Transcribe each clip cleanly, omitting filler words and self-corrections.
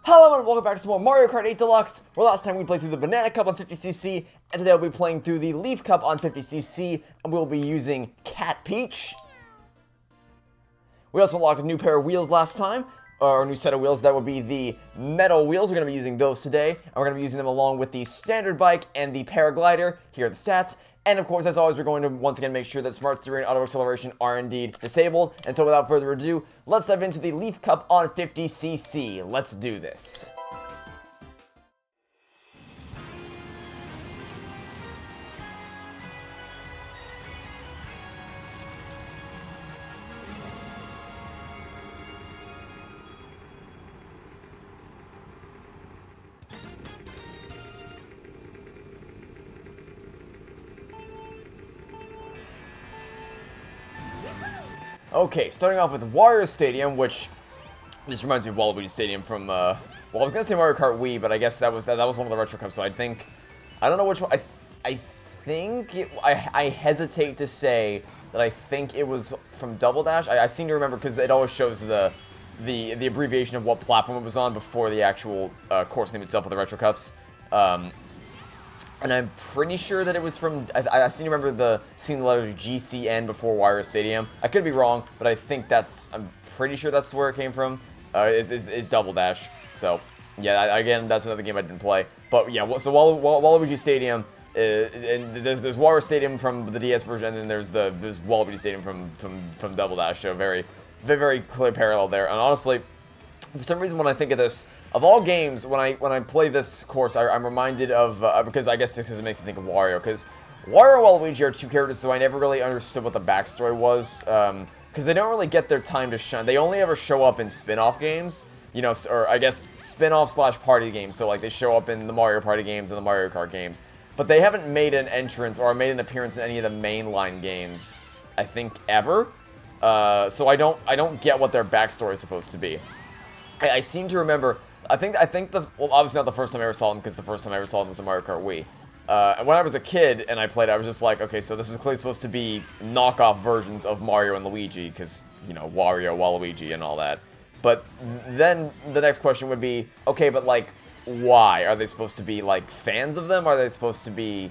Hello and welcome back to some more Mario Kart 8 Deluxe, where last time we played through the Banana Cup on 50cc, and today we'll be playing through the Leaf Cup on 50cc, and we'll be using Cat Peach. We also unlocked a new pair of wheels last time, or a new set of wheels. That would be the metal wheels. We're going to be using those today, and we're going to be using them along with the standard bike and the paraglider. Here are the stats. And of course, as always, we're going to once again make sure that smart steering and auto acceleration are indeed disabled. And so without further ado, let's dive into the Leaf Cup on 50cc. Let's do this. Okay, starting off with Wario Stadium, which just reminds me of Waluigi Stadium from, well, I was gonna say Mario Kart Wii, but I guess that was one of the retro cups, so I don't know which one, I hesitate to say that I think it was from Double Dash. I seem to remember, because it always shows the abbreviation of what platform it was on before the actual course name itself of the retro cups. And I'm pretty sure that it was from, I seem to remember seeing the letter GCN before Wario Stadium. I could be wrong, but I'm pretty sure that's where it came from, is Double Dash. So, yeah, again, that's another game I didn't play. But, yeah, so Waluigi Stadium, and there's Wario Stadium from the DS version, and then there's Waluigi Stadium from Double Dash, so very, very clear parallel there. And honestly, for some reason, when I think of this, of all games, when I play this course, I'm reminded of, because I guess because it makes me think of Wario, because Wario and Waluigi are two characters, so I never really understood what the backstory was, because they don't really get their time to shine. They only ever show up in spin-off games, you know, or I guess spin-off / party games, so like they show up in the Mario Party games and the Mario Kart games, but they haven't made an entrance or made an appearance in any of the mainline games, I think, ever, so I don't get what their backstory is supposed to be. I seem to remember, I think well, obviously not the first time I ever saw them, because the first time I ever saw them was in Mario Kart Wii. And when I was a kid and I played it, I was just like, okay, so this is clearly supposed to be knockoff versions of Mario and Luigi, because, you know, Wario, Waluigi, and all that. But then the next question would be, okay, but, like, why? Are they supposed to be, like, fans of them? Are they supposed to be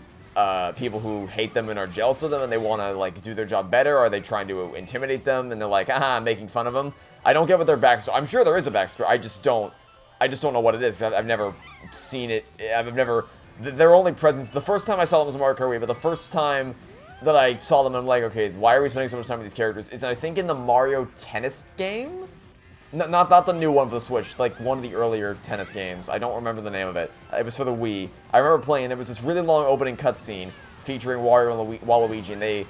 people who hate them and are jealous of them and they want to, like, do their job better? Are they trying to intimidate them and they're like, haha, I'm making fun of them? I don't get what their backstory. I'm sure there is a backstory. I just don't know what it is. I've never seen it. Their only presence, the first time I saw them was Mario Kart Wii, but the first time that I saw them, I'm like, okay, why are we spending so much time with these characters? Is, I think, in the Mario Tennis game? Not the new one for the Switch, like one of the earlier tennis games. I don't remember the name of it. It was for the Wii. I remember playing, there was this really long opening cutscene featuring Wario and Waluigi, and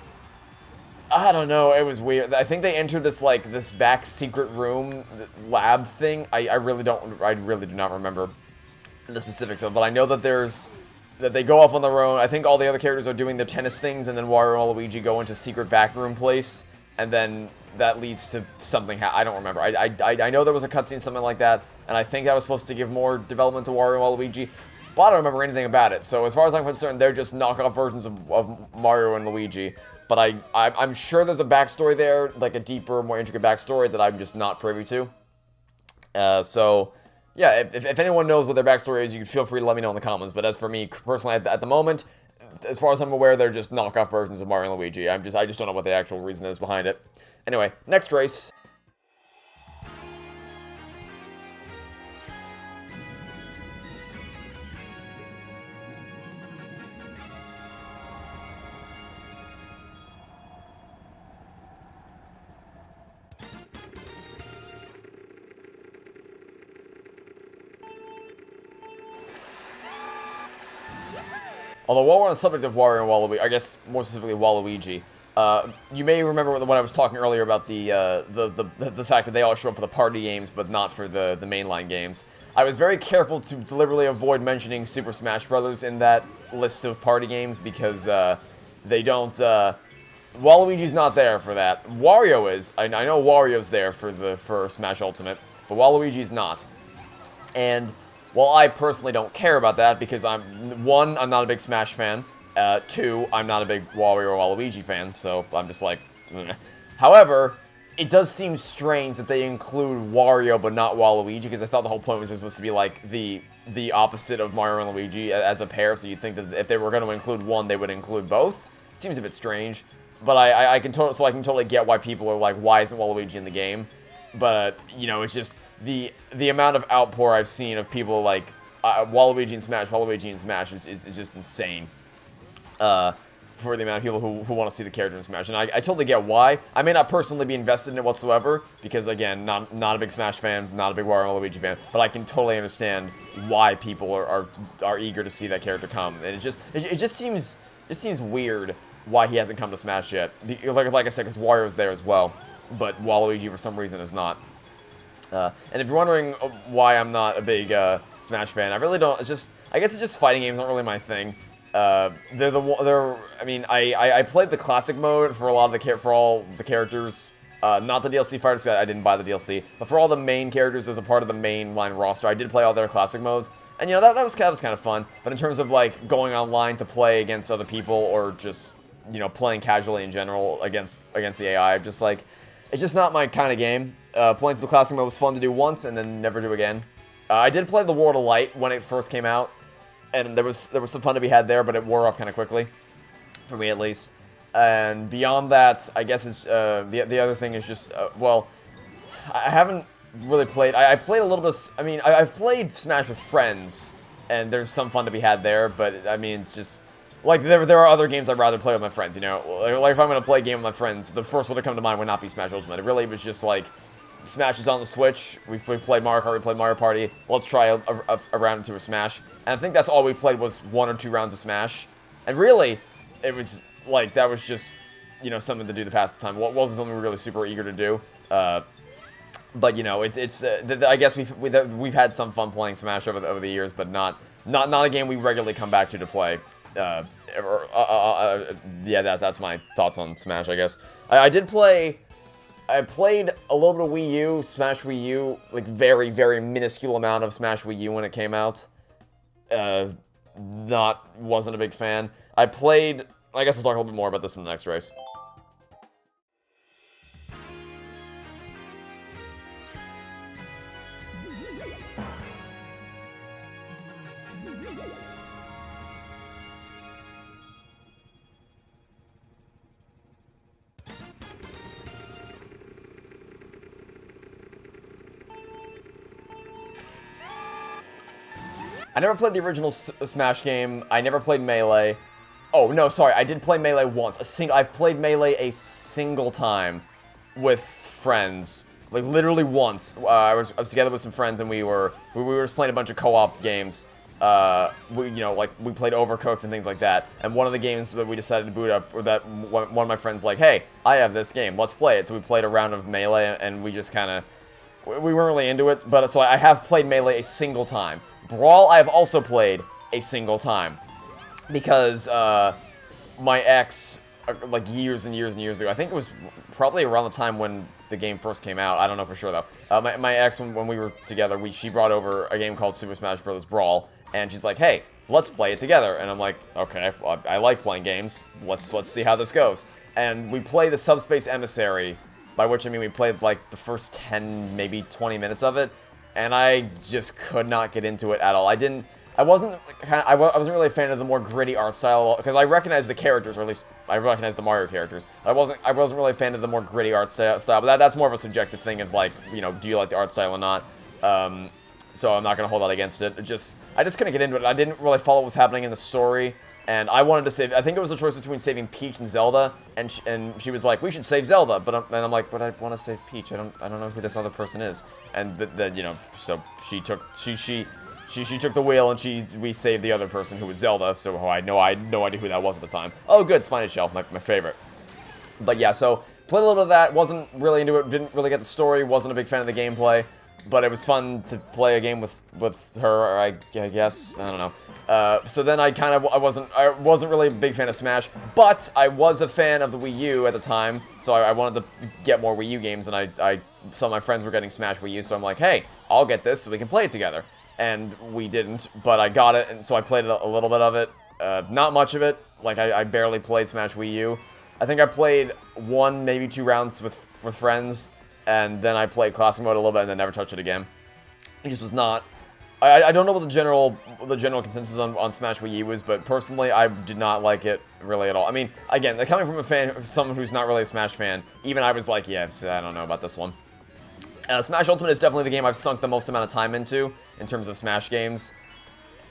I don't know, it was weird. I think they entered this, like, this back secret room lab thing. I really do not remember the specifics of it, but I know that that they go off on their own. I think all the other characters are doing their tennis things, and then Wario and Luigi go into secret back room place, and then that leads to something. I don't remember. I know there was a cutscene, something like that, and I think that was supposed to give more development to Wario and Luigi, but I don't remember anything about it. So as far as I'm concerned, they're just knockoff versions of Mario and Luigi. But I'm sure there's a backstory there, like a deeper, more intricate backstory that I'm just not privy to. So, yeah, if anyone knows what their backstory is, you can feel free to let me know in the comments. But as for me, personally, at the moment, as far as I'm aware, they're just knockoff versions of Mario and Luigi. I just don't know what the actual reason is behind it. Anyway, next race. Although while we're on the subject of Wario and Waluigi, I guess more specifically Waluigi, you may remember when I was talking earlier about the fact that they all show up for the party games, but not for the mainline games. I was very careful to deliberately avoid mentioning Super Smash Bros. In that list of party games, because they don't, Waluigi's not there for that. Wario is. I know Wario's there for Smash Ultimate, but Waluigi's not. And while I personally don't care about that, because I'm not a big Smash fan, 2, I'm not a big Wario or Waluigi fan, so I'm just like, eh. However, it does seem strange that they include Wario but not Waluigi, because I thought the whole point was supposed to be like the opposite of Mario and Luigi as a pair, so you'd think that if they were going to include one, they would include both. It seems a bit strange, but I can totally get why people are like, why isn't Waluigi in the game? But, you know, it's just the amount of outpour I've seen of people like Waluigi in Smash is just insane. For the amount of people who want to see the character in Smash, and I totally get why. I may not personally be invested in it whatsoever, because again, not a big Smash fan, not a big Wario and Luigi fan, but I can totally understand why people are eager to see that character come, and it just seems weird why he hasn't come to Smash yet. Like I said, because Wario's there as well, but Waluigi for some reason is not. And if you're wondering why I'm not a big Smash fan, I really don't. I guess it's just fighting games aren't really my thing. I mean, I played the classic mode for all the characters, not the DLC fighters, I didn't buy the DLC, but for all the main characters as a part of the mainline roster, I did play all their classic modes, and you know, that was kind of fun, but in terms of like going online to play against other people, or just, you know, playing casually in general against the AI, I'm just like, it's just not my kind of game. Playing through the classic mode was fun to do once, and then never do again. I did play the World of Light when it first came out, and there was some fun to be had there, but it wore off kind of quickly, for me at least. And beyond that, I guess it's the other thing is just well, I haven't really played. I played a little bit. I mean, I've played Smash with friends, and there's some fun to be had there. But I mean, it's just like there are other games I'd rather play with my friends. You know, like if I'm gonna play a game with my friends, the first one to come to mind would not be Smash Ultimate. It really was just like, Smash is on the Switch, we've played Mario Kart, we played Mario Party, let's try a round or two of Smash. And I think that's all we played was 1 or 2 rounds of Smash. And really, it was, like, that was just, you know, something to do to pass the time. It wasn't something we were really super eager to do. But, you know, I guess we've had some fun playing Smash over the years, but not a game we regularly come back to play. Yeah, that's my thoughts on Smash, I guess. I played a little bit of Wii U, Smash Wii U, like very, very minuscule amount of Smash Wii U when it came out. Wasn't a big fan. I guess we'll talk a little bit more about this in the next race. I never played the original Smash game. I never played Melee. Oh, no, sorry. I did play Melee once. I've played Melee a single time with friends. Like, literally once. I was together with some friends, and we were just playing a bunch of co-op games. We played Overcooked and things like that. And one of the games that we decided to boot up, or that one of my friends like, hey, I have this game. Let's play it. So we played a round of Melee, and we just kind of... We weren't really into it, but so I have played Melee a single time. Brawl, I have also played a single time, because my ex, like years and years and years ago, I think it was probably around the time when the game first came out, I don't know for sure though, my ex, when we were together, she brought over a game called Super Smash Bros. Brawl, and she's like, hey, let's play it together, and I'm like, okay, well, I like playing games, let's see how this goes, and we play the Subspace Emissary, by which I mean we played like the first 10, maybe 20 minutes of it, and I just could not get into it at all. I wasn't really a fan of the more gritty art style, because I recognized the characters, or at least I recognized the Mario characters. I wasn't really a fan of the more gritty art style, but that's more of a subjective thing. It's like, you know, do you like the art style or not? So I'm not gonna hold that against it. I just couldn't get into it. I didn't really follow what was happening in the story, and I wanted to save. I think it was a choice between saving Peach and Zelda, and she was like, we should save Zelda, but I'm like, but I want to save Peach. I don't know who this other person is, and you know, so she took the wheel, and we saved the other person, who was Zelda. So I had no idea who that was at the time. Oh, good, Spiny Shell, my favorite. But yeah, so played a little bit of that. Wasn't really into it. Didn't really get the story. Wasn't a big fan of the gameplay. But it was fun to play a game with her, I guess. I don't know. So then I wasn't really a big fan of Smash, but I was a fan of the Wii U at the time, so I wanted to get more Wii U games, and I some of my friends were getting Smash Wii U, so I'm like, hey, I'll get this so we can play it together. And we didn't, but I got it, and so I played a little bit of it. Not much of it. Like, I barely played Smash Wii U. I think I played 1, maybe 2 rounds with friends, and then I played classic mode a little bit and then never touched it again. It just was not... I don't know what the general consensus on Smash Wii U is, but personally, I did not like it really at all. I mean, again, coming from a fan, someone who's not really a Smash fan, even I was like, yeah, I don't know about this one. Smash Ultimate is definitely the game I've sunk the most amount of time into in terms of Smash games,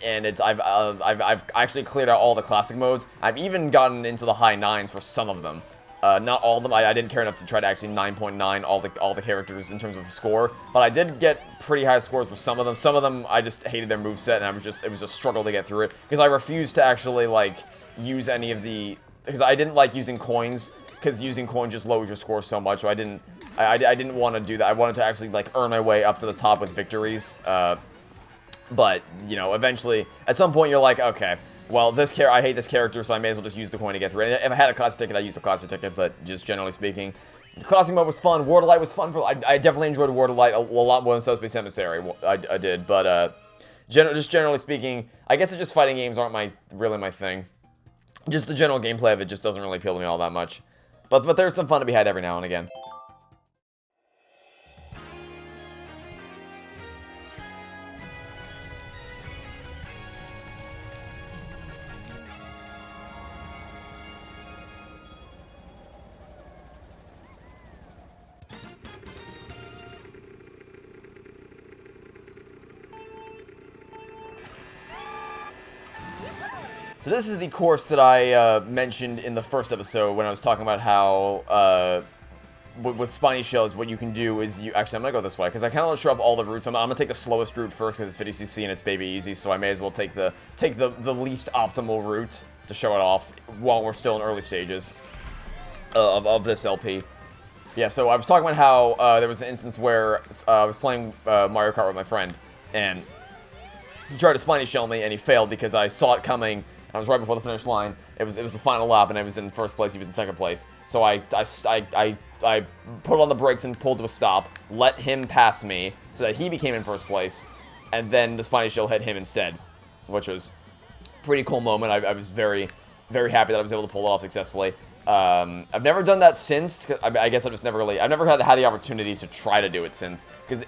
and I've actually cleared out all the classic modes. I've even gotten into the high 9s for some of them. Not all of them. I didn't care enough to try to actually 9.9 all the characters in terms of the score, but I did get pretty high scores with some of them. Some of them I just hated their moveset, and it was a struggle to get through it because I refused to actually like use any of the, because I didn't like using coins, because using coins just lowers your score so much. So I didn't want to do that. I wanted to actually like earn my way up to the top with victories. But you know, eventually at some point you're like, okay, well, I hate this character, so I may as well just use the coin to get through it. If I had a classic ticket, I'd use the classic ticket, but just generally speaking, the classic mode was fun. War of Light was fun. I definitely enjoyed War of Light a lot more than Subspace Emissary. I did, but just generally speaking, I guess it's just fighting games aren't really my thing. Just the general gameplay of it just doesn't really appeal to me all that much. But there's some fun to be had every now and again. So this is the course that I mentioned in the first episode when I was talking about how, with Spiny Shells, what you can do is actually, I'm going to go this way, because I kind of want to show off all the routes. I'm going to take the slowest route first, because it's 50cc and it's baby easy, so I may as well take the least optimal route to show it off while we're still in early stages of this LP. Yeah, so I was talking about how there was an instance where I was playing Mario Kart with my friend, and he tried to Spiny Shell me, and he failed because I saw it coming. I was right before the finish line. It was the final lap, and I was in first place. He was in second place. So I put on the brakes and pulled to a stop, let him pass me, so that he became in first place, and then the Spiny Shell hit him instead, which was a pretty cool moment. I was very, very happy that I was able to pull it off successfully. I've never done that since. I guess I've never had the opportunity to try to do it since, because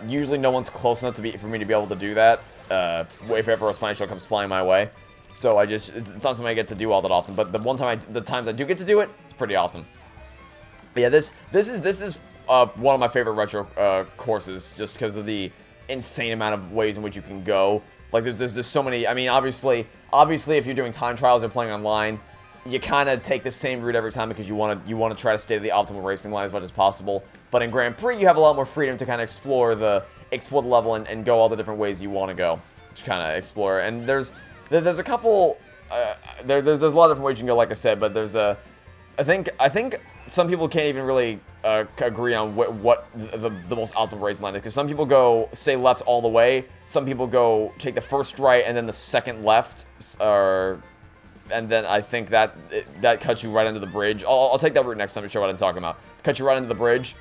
usually no one's close enough for me to be able to do that. If ever a Spiny Shell comes flying my way. So it's not something I get to do all that often, but the times I do get to do it, it's pretty awesome. But yeah, this is one of my favorite retro courses, just because of the insane amount of ways in which you can go. Like there's so many. I mean, obviously, if you're doing time trials or playing online, you kind of take the same route every time because you want to try to stay to the optimal racing line as much as possible. But in Grand Prix, you have a lot more freedom to kind of explore the level and go all the different ways you want to go to kind of explore. And there's a couple, there's a lot of different ways you can go, like I said, but I think some people can't even really agree on what the most optimal racing line is, because some people stay left all the way, some people take the first right and then the second left, and then I think that cuts you right under the bridge. I'll take that route next time to show what I'm talking about. Cut you right into the bridge,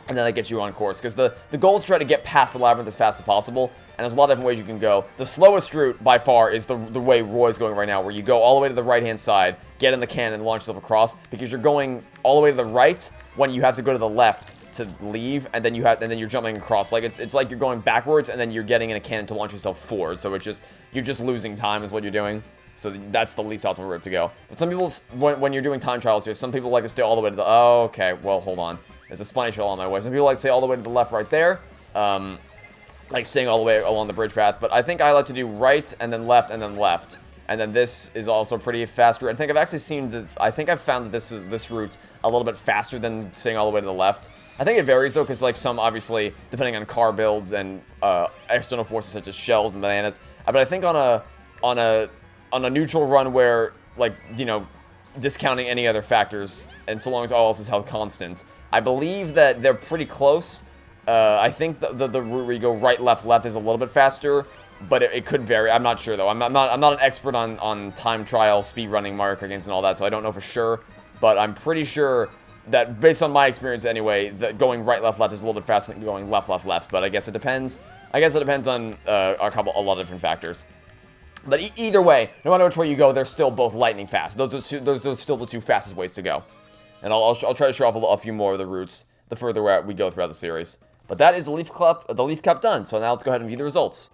and then that gets you on course, because the goal is to try to get past the labyrinth as fast as possible. And there's a lot of different ways you can go. The slowest route, by far, is the way Roy's going right now, where you go all the way to the right-hand side, get in the cannon, and launch yourself across, because you're going all the way to the right when you have to go to the left to leave, and then you're jumping across. Like it's like you're going backwards, and then you're getting in a cannon to launch yourself forward. So you're just losing time is what you're doing. So that's the least optimal route to go. But some people, when you're doing time trials here, some people like to stay all the way to the... Oh, okay, well, hold on. There's a Spiny Shell on my way. Some people like to stay all the way to the left right there. Like staying all the way along the bridge path, but I think I like to do right and then left and then left, and then this is also pretty fast route. I think I've found that this route's a little bit faster than staying all the way to the left. I think it varies though, because like some, obviously, depending on car builds and external forces such as shells and bananas. But I think on a neutral run where, like, you know, discounting any other factors, and so long as all else is held constant, I believe that they're pretty close. I think the route where you go right, left, left is a little bit faster, but it could vary. I'm not sure though. I'm not an expert on time trial, speed running, Mario Kart games and all that, so I don't know for sure. But I'm pretty sure that, based on my experience anyway, that going right, left, left is a little bit faster than going left, left, left. But I guess it depends. I guess it depends on a lot of different factors. But either way, no matter which way you go, they're still both lightning fast. Those are still the two fastest ways to go. And I'll try to show off a few more of the routes the further we go throughout the series. But that is the Leaf Cup done. So now let's go ahead and view the results.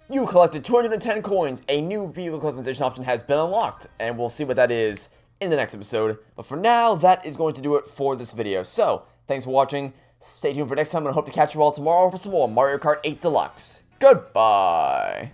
You collected 210 coins. A new vehicle customization option has been unlocked, and we'll see what that is in the next episode. But for now, that is going to do it for this video. So, thanks for watching. Stay tuned for next time, and I hope to catch you all tomorrow for some more Mario Kart 8 Deluxe. Goodbye!